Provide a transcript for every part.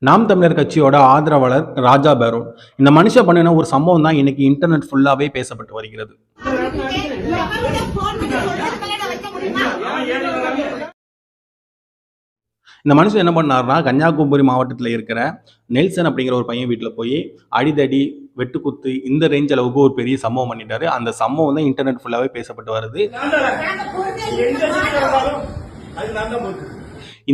நாம் தமிழர் கட்சியோட ஆதரவாளர் ராஜா பேரோன். இந்த மனுஷன் பண்ணின ஒரு சம்பவம் தான் இன்னைக்கு இன்டர்நெட் ஃபுல்லாவே பேசப்பட்டு வருகிறது. இந்த மனுஷன் என்ன பண்ணாருன்னா, கன்னியாகுமரி மாவட்டத்தில் இருக்கிற நெல்சன் அப்படிங்கிற ஒரு பையன் வீட்டில் போய் அடிதடி, வெட்டுக்குத்து இந்த ரேஞ்ச் அளவுக்கு ஒரு பெரிய சம்பவம் பண்ணிட்டாரு. அந்த சம்பவம் தான் இன்டர்நெட் ஃபுல்லாவே பேசப்பட்டு வருது.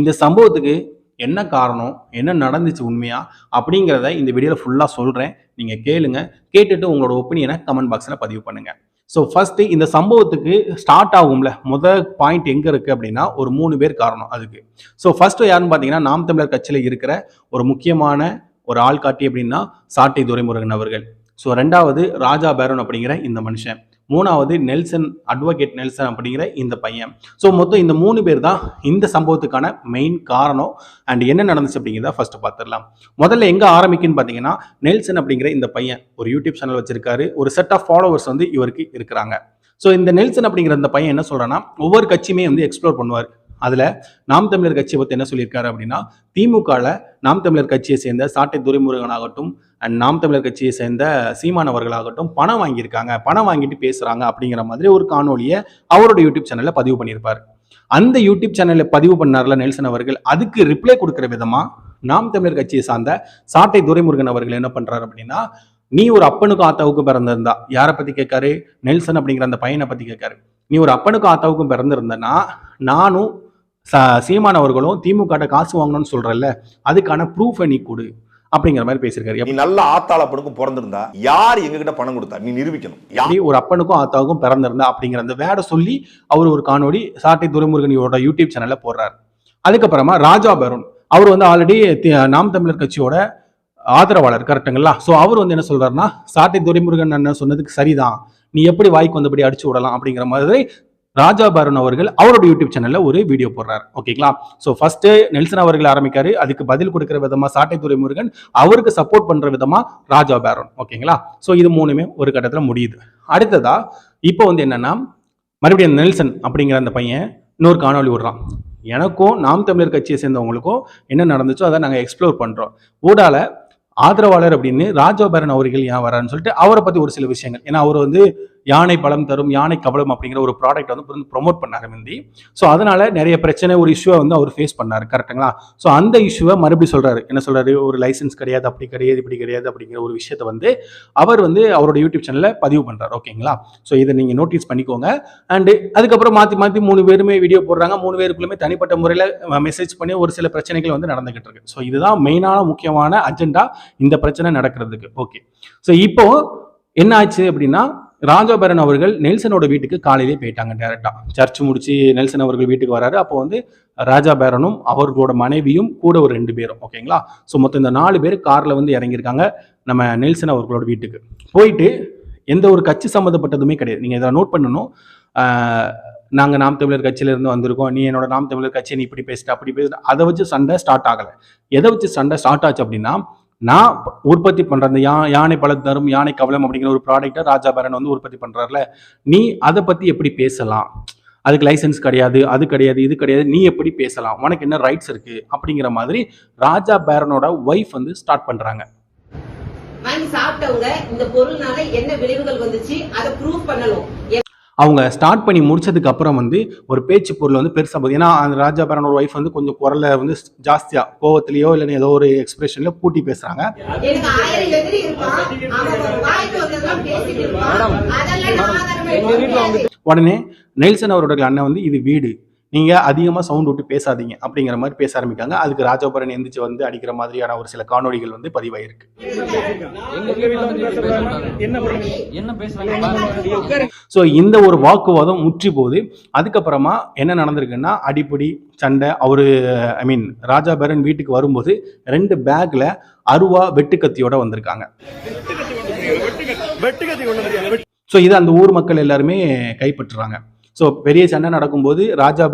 இந்த சம்பவத்துக்கு என்ன காரணம், என்ன நடந்துச்சு உண்மையா அப்படிங்கிறத இந்த வீடியோவில் ஃபுல்லாக சொல்கிறேன். நீங்கள் கேளுங்க. கேட்டுட்டு உங்களோட ஒப்பீனியனை கமெண்ட் பாக்ஸில் பதிவு பண்ணுங்க. ஸோ ஃபர்ஸ்ட்டு இந்த சம்பவத்துக்கு ஸ்டார்ட் ஆகும்ல முதல் பாயிண்ட் எங்கே இருக்குது அப்படின்னா, ஒரு 3 பேர் காரணம் அதுக்கு. ஸோ ஃபர்ஸ்ட்டு யாருன்னு பார்த்தீங்கன்னா, நாம் தமிழர் கட்சியில் இருக்கிற ஒரு முக்கியமான ஒரு ஆள்காட்டி அப்படின்னா சாட்டை துரைமுருகன் அவர்கள். ஸோ 2வது ராஜா பேரோன் அப்படிங்கிற இந்த மனுஷன். 3வது நெல்சன், அட்வொகேட் நெல்சன் அப்படிங்கிற இந்த பையன். ஸோ மொத்தம் இந்த 3 பேர் தான் இந்த சம்பவத்துக்கான மெயின் காரணம். அண்ட் என்ன நடந்துச்சு அப்படிங்கிறத ஃபர்ஸ்ட் பார்த்துடலாம். முதல்ல எங்கே ஆரம்பிக்குன்னு பார்த்தீங்கன்னா, நெல்சன் அப்படிங்கிற இந்த பையன் ஒரு யூடியூப் சேனல் வச்சிருக்காரு. ஒரு செட் ஆஃப் ஃபாலோவர்ஸ் வந்து இவருக்கு இருக்கிறாங்க. ஸோ இந்த நெல்சன் அப்படிங்கிற இந்த பையன் என்ன சொல்றான்னா, ஒவ்வொரு கட்சியுமே வந்து எக்ஸ்ப்ளோர் பண்ணுவார். அதில் நாம் தமிழர் கட்சியை பற்றி என்ன சொல்லியிருக்காரு அப்படின்னா, திமுகவில் நாம் தமிழர் கட்சியை சேர்ந்த சாட்டை துரைமுருகன் ஆகட்டும் அண்ட் நாம் தமிழர் கட்சியை சேர்ந்த சீமான் அவர்களாகட்டும் பணம் வாங்கியிருக்காங்க, பணம் வாங்கிட்டு பேசுகிறாங்க அப்படிங்கிற மாதிரி ஒரு காணொலியை அவரோட யூடியூப் சேனலில் பதிவு பண்ணியிருப்பார். அந்த யூடியூப் சேனலில் பதிவு பண்ணார்ல நெல்சன் அவர்கள், அதுக்கு ரிப்ளை கொடுக்குற விதமாக நாம் தமிழர் கட்சியை சார்ந்த சாட்டை துரைமுருகன் அவர்கள் என்ன பண்ணுறாரு அப்படின்னா, நீ ஒரு அப்பனுக்கும் ஆத்தாவுக்கும் பிறந்திருந்தா, யாரை பற்றி கேட்காரு, நெல்சன் அப்படிங்கிற அந்த பையனை பற்றி கேட்காரு. நீ ஒரு அப்பனுக்கும் ஆத்தாவுக்கும் பிறந்திருந்தனா நானும் சீமான் அவர்களும் திமுக காசு வாங்கணும்னு சொல்றல்ல, அதுக்கான ப்ரூஃபை நீ கொடு அப்படிங்கிற மாதிரி பேசியிருக்காரு. நீ நல்ல ஆத்தாள் அப்பனுக்கும் பிறந்திருந்தா யார் எங்ககிட்ட பணம் கொடுத்தா நீ நிரூபிக்கணும். ஒரு அப்பனுக்கும் ஆத்தாவுக்கும் பிறந்திருந்தா அப்படிங்கிற அந்த வேட சொல்லி அவர் ஒரு காணொலி சாட்டை துரைமுருகனியோட யூடியூப் சேனல்ல போடுறாரு. அதுக்கப்புறமா ராஜா பேரோன் அவர் வந்து ஆல்ரெடி நாம் தமிழர் கட்சியோட ஆதரவாளர், கரெக்டுங்களா? ஸோ அவர் வந்து என்ன சொல்றாருன்னா, சாட்டை துரைமுருகன் அண்ணன் சொன்னதுக்கு சரிதான், நீ எப்படி வாய்க்கு வந்தபடி அடிச்சு விடலாம் அப்படிங்கிற மாதிரி ராஜா பேரோன் அவர்கள் அவரோட யூடியூப் சேனல்ல ஒரு வீடியோ போடுறாரு. ஓகேங்களா? ஸோ ஃபர்ஸ்ட் நெல்சன் அவர்கள் ஆரம்பிக்காரு. அதுக்கு பதில் கொடுக்கிற விதமா சாட்டை துரைமுருகன், அவருக்கு சப்போர்ட் பண்ற விதமா ராஜா பேரோன். ஓகேங்களா? ஸோ இது 3மே ஒரு கட்டத்தில் முடியுது. அடுத்ததா இப்போ வந்து என்னன்னா, மறுபடியும் நெல்சன் அப்படிங்கிற அந்த பையன் இன்னொரு காணொலி விடுறான். எனக்கும் நாம் தமிழர் கட்சியை சேர்ந்தவங்களுக்கும் என்ன நடந்துச்சோ அதை நாங்கள் எக்ஸ்ப்ளோர் பண்றோம். ஊடால ஆதரவாளர் அப்படின்னு ராஜா பேரோன் அவர்கள் ஏன் வரான்னு சொல்லிட்டு அவரை பத்தி ஒரு சில விஷயங்கள், ஏன்னா அவர் வந்து யானை பலம் தரும், யானை கவலம் அப்படிங்கிற ஒரு ப்ராடக்ட் வந்து ப்ரொமோட் பண்ணாரு முந்தி. ஸோ அதனால நிறைய பிரச்சனை, ஒரு இஷ்யூவை வந்து அவர் ஃபேஸ் பண்ணாரு, கரெக்டுங்களா? ஸோ அந்த இஷ்யூவை மறுபடியும் சொல்றாரு. என்ன சொல்றாரு, ஒரு லைசன்ஸ் கிடையாது, அப்படி கிடையாது, இப்படி கிடையாது அப்படிங்கிற ஒரு விஷயத்தை வந்து அவர் வந்து அவரோட யூடியூப் சேனல்ல பதிவு பண்றாரு. ஓகேங்களா? ஸோ இதை நீங்க நோட்டீஸ் பண்ணிக்கோங்க. அண்ட் அதுக்கப்புறம் மாத்தி மாத்தி 3 பேருமே வீடியோ போடுறாங்க. 3 பேருக்குள்ளுமே தனிப்பட்ட முறையில் மெசேஜ் பண்ணி ஒரு சில பிரச்சனைகள் வந்து நடந்துகிட்டு இருக்கு. ஸோ இதுதான் மெயினான முக்கியமான அஜெண்டா இந்த பிரச்சனை நடக்கிறதுக்கு. ஓகே, ஸோ இப்போ என்ன ஆச்சு அப்படின்னா, ராஜா பேரோன் அவர்கள் நெல்சனோட வீட்டுக்கு காலையிலே போயிட்டாங்க. டைரக்டா சர்ச் முடிச்சு நெல்சன் அவர்கள் வீட்டுக்கு வராரு. அப்போ வந்து ராஜா பேரோனும் அவர்களோட மனைவியும் கூட ஒரு 2 பேரும். ஓகேங்களா? ஸோ மொத்தம் இந்த 4 பேர் கார்ல வந்து இறங்கியிருக்காங்க நம்ம நெல்சன் அவர்களோட வீட்டுக்கு. போயிட்டு எந்த ஒரு கட்சி சம்மந்தப்பட்டதுமே கிடையாது. நீங்க இதை நோட் பண்ணணும். நாங்கள் நாம் தமிழர் கட்சியிலேருந்து வந்திருக்கோம், நீ என்னோட நாம் தமிழர் கட்சியை நீ இப்படி பேசிட்ட அப்படி பேசிட்ட, அதை வச்சு சண்டை ஸ்டார்ட் ஆகலை. எதை வச்சு சண்டை ஸ்டார்ட் ஆச்சு அப்படின்னா, நான் உற்பத்தி பண்ற அந்த யானை பலம் தரும், யானை கவலம் அப்படிங்கிற ஒரு ப்ராடக்டை ராஜா பேரோன் வந்து உற்பத்தி பண்றாருல, நீ அதை பத்தி எப்படி பேசலாம், அதுக்கு லைசன்ஸ் கிடையாது, அது கிடையாது, இது கிடையாது, நீ எப்படி பேசலாம், உனக்கு என்ன ரைட்ஸ் இருக்கு அப்படிங்கிற மாதிரி ராஜா பேரோனோட ஒய்ஃப் வந்து ஸ்டார்ட் பண்றாங்க. வாங்கி சாப்பிட்டவங்க இந்த பொருள்னால என்ன விளைவுகள் வந்துச்சு அதை ப்ரூவ் பண்ணணும். அவங்க ஸ்டார்ட் பண்ணி முடிச்சதுக்கு அப்புறம் வந்து ஒரு பேச்சு பொருள் வந்து பெருசா போகுது. ஏன்னா அந்த ராஜா பேரோனோட ஒய்ஃப் வந்து கொஞ்சம் குரலை வந்து ஜாஸ்தியா கோவத்திலேயோ இல்லைன்னா ஏதோ ஒரு எக்ஸ்பிரஷன்ல பூட்டி பேசுறாங்க. உடனே நெல்சன் அவரோட அண்ணன் வந்து, இது வீடு, நீங்க அதிகமா சவுண்ட் விட்டு பேசாதீங்க அப்படிங்கிற மாதிரி பேச ஆரம்பிக்காங்க. அதுக்கு ராஜா பேரோன் எந்திரிச்சு வந்து அடிக்கிற மாதிரியான ஒரு சில காணொலிகள் வந்து பதிவாயிருக்கு. ஸோ இந்த ஒரு வாக்குவாதம் முற்றி போகுது. அதுக்கப்புறமா என்ன நடந்திருக்குன்னா, அடிப்படி சண்டை. ராஜா பேரோன் வீட்டுக்கு வரும்போது 2 பேக்ல அருவா வெட்டுக்கத்தியோட வந்திருக்காங்க. ஸோ இதை அந்த ஊர் மக்கள் எல்லாருமே கைப்பற்றுறாங்க. ஸோ பெரிய சண்டை நடக்கும்போது ராஜா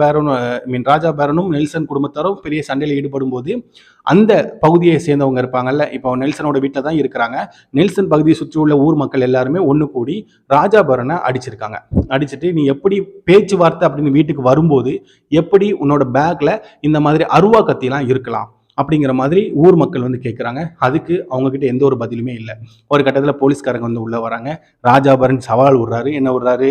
பேரோனும் நெல்சன் குடும்பத்தாரும் பெரிய சண்டையில் ஈடுபடும் போது அந்த பகுதியை சேர்ந்தவங்க இருப்பாங்கல்ல, இப்போ நெல்சனோட வீட்டில் தான் இருக்கிறாங்க. நெல்சன் பகுதியை சுற்றி உள்ள ஊர் மக்கள் எல்லாருமே ஒன்று கூடி ராஜா பேரோனை அடிச்சிருக்காங்க. அடிச்சுட்டு, நீ எப்படி பேச்சுவார்த்தை அப்படின்னு வீட்டுக்கு வரும்போது எப்படி உன்னோட பேக்ல இந்த மாதிரி அருவா கத்திலாம் இருக்கலாம், அப்படிங்கிற மாதிரி ஊர் மக்கள் வந்து கேட்குறாங்க. அதுக்கு அவங்கக்கிட்ட எந்த ஒரு பதிலுமே இல்லை. ஒரு கட்டத்தில் போலீஸ்காரங்க வந்து உள்ளே வராங்க. ராஜாபரன் சவால் விடுறாரு. என்ன விடுறாரு?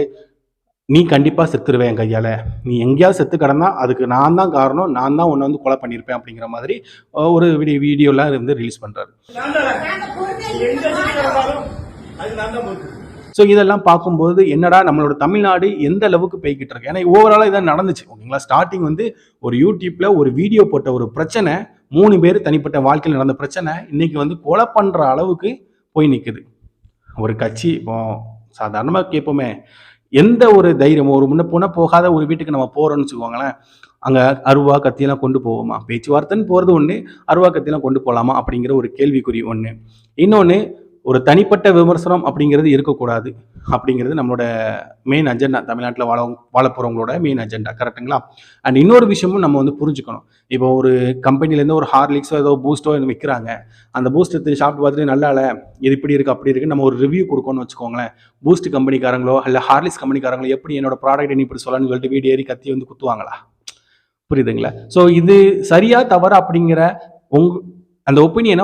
நீ கண்டிப்பாக செத்துருவேன் என் கையால். நீ எங்கேயாவது செத்து கிடந்தா அதுக்கு நான் தான் காரணம். நான் தான் உன்னை வந்து கொலை பண்ணியிருப்பேன் அப்படிங்கிற மாதிரி ஒரு வீடியோலாம் வந்து ரிலீஸ் பண்ணுறாரு. ஸோ இதெல்லாம் பார்க்கும்போது என்னடா நம்மளோட தமிழ்நாடு எந்த அளவுக்கு போய்கிட்டு இருக்கு. ஏன்னா ஓவராலாக இதான் நடந்துச்சு ஓகேங்களா. ஸ்டார்டிங் வந்து ஒரு யூடியூப்ல ஒரு வீடியோ போட்ட ஒரு பிரச்சனை 3 பேர் தனிப்பட்ட வாழ்க்கையில் நடந்த பிரச்சனை இன்னைக்கு வந்து கொலை பண்ற அளவுக்கு போய் நிற்குது. ஒரு கட்சி இப்போ சாதாரணமாக கேட்போமே, எந்த ஒரு தைரியமோ ஒரு முன்ன போனால் போகாத ஒரு வீட்டுக்கு நம்ம போகிறோம்னு வச்சுக்கோங்களேன், அங்கே அருவா கத்தியெல்லாம் கொண்டு போவோமா? பேச்சுவார்த்தைன்னு போகிறது ஒன்று, அருவா கத்தியெல்லாம் கொண்டு போகலாமா அப்படிங்கிற ஒரு கேள்விக்குறி ஒன்று. இன்னொன்று, ஒரு தனிப்பட்ட விமர்சனம் அப்படிங்கிறது இருக்கக்கூடாது அப்படிங்கிறது நம்மளோட மெயின் அஜெண்டா. தமிழ்நாட்டில் வாழ போகிறவங்களோட மெயின் அஜெண்டா. கரெக்டுங்களா? அண்ட் இன்னொரு விஷயமும் நம்ம வந்து புரிஞ்சுக்கணும். இப்போ ஒரு கம்பெனிலேருந்து ஒரு ஹார்லிக்ஸோ ஏதோ பூஸ்ட்டோ விற்கிறாங்க. அந்த பூஸ்ட் எடுத்து சாப்பிட்டு பார்த்துட்டு நல்லா இல்லை, இது இப்படி இருக்குது அப்படி இருக்குது நம்ம ஒரு ரிவ்யூ கொடுக்கணும்னு வச்சுக்கோங்களேன். பூஸ்ட் கம்பெனிக்காரங்களோ இல்லை ஹார்லிக்ஸ் கம்பெனிக்காரங்களோ எப்படி என்னோட ப்ராடக்ட் நீ இப்படி சொல்லணும்னு சொல்லிட்டு வீடு ஏறி கத்தி வந்து குத்துவாங்களா? புரியுதுங்களா? ஸோ இது சரியா தவறா அப்படிங்கிற அந்த ஒப்பீனியனை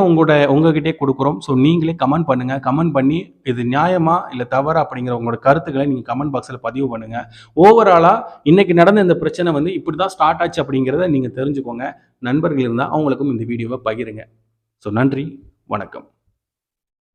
உங்ககிட்டே கொடுக்குறோம். ஸோ நீங்களே கமெண்ட் பண்ணுங்க. கமெண்ட் பண்ணி இது நியாயமா இல்லை தவறா அப்படிங்கிற உங்களோட கருத்துக்களை நீங்கள் கமெண்ட் பாக்ஸில் பதிவு பண்ணுங்க. ஓவராலாக இன்னைக்கு நடந்த இந்த பிரச்சனை வந்து இப்படி தான் ஸ்டார்ட் ஆச்சு அப்படிங்கிறத நீங்கள் தெரிஞ்சுக்கோங்க. நண்பர்கள் இருந்தால் அவங்களுக்கும் இந்த வீடியோவை பகிருங்க. ஸோ நன்றி, வணக்கம்.